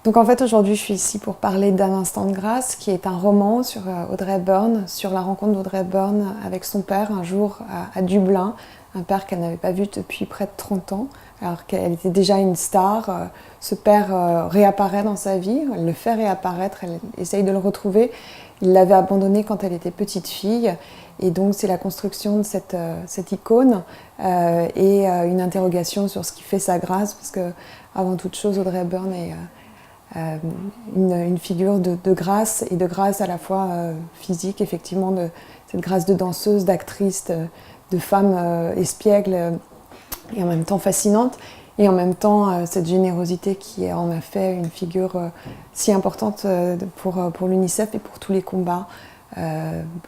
Donc en fait aujourd'hui je suis ici pour parler d'Un instant de grâce, qui est un roman sur Audrey Hepburn, sur la rencontre d'Audrey Hepburn avec son père un jour à Dublin, un père qu'elle n'avait pas vu depuis près de 30 ans, alors qu'elle était déjà une star. Ce père réapparaît dans sa vie, elle le fait réapparaître, elle essaye de le retrouver. Il l'avait abandonnée quand elle était petite fille, et donc c'est la construction de cette icône et une interrogation sur ce qui fait sa grâce, parce que avant toute chose Audrey Hepburn est une figure de grâce, et de grâce à la fois physique, effectivement, de cette grâce de danseuse, d'actrice, de femme espiègle et en même temps fascinante, et en même temps cette générosité qui en a fait une figure si importante pour l'UNICEF et pour tous les combats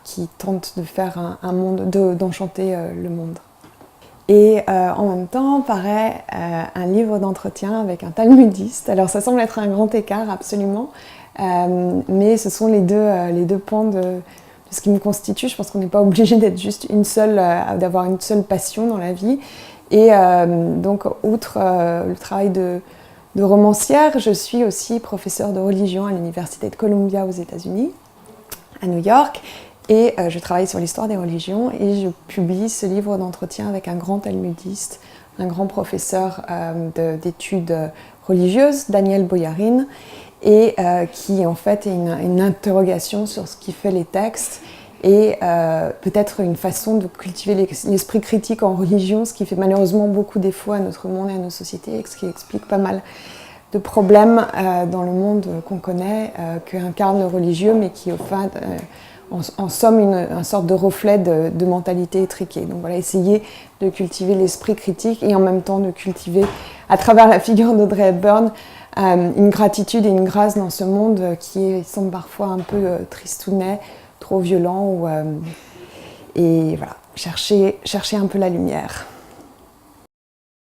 qui tentent de faire un monde, d'enchanter le monde. Et en même temps paraît un livre d'entretien avec un talmudiste. Alors ça semble être un grand écart, absolument, mais ce sont les deux pans de ce qui me constitue. Je pense qu'on n'est pas obligé d'être juste une seule, d'avoir une seule passion dans la vie. Et donc, outre le travail de romancière, je suis aussi professeure de religion à l'Université de Columbia aux États-Unis, à New York. Et je travaille sur l'histoire des religions, et je publie ce livre d'entretien avec un grand talmudiste, un grand professeur d'études religieuses, Daniel Boyarin, et qui en fait est une interrogation sur ce qui fait les textes, et peut-être une façon de cultiver l'esprit critique en religion, ce qui fait malheureusement beaucoup défaut à notre monde et à nos sociétés, et ce qui explique pas mal de problèmes dans le monde qu'on connaît, qu'incarne le religieux, mais qui au fin en somme une sorte de reflet de mentalité étriquée. Donc voilà, essayer de cultiver l'esprit critique et en même temps de cultiver, à travers la figure d'Audrey Hepburn, une gratitude et une grâce dans ce monde qui semble parfois un peu tristounet, trop violent. Et voilà, chercher un peu la lumière.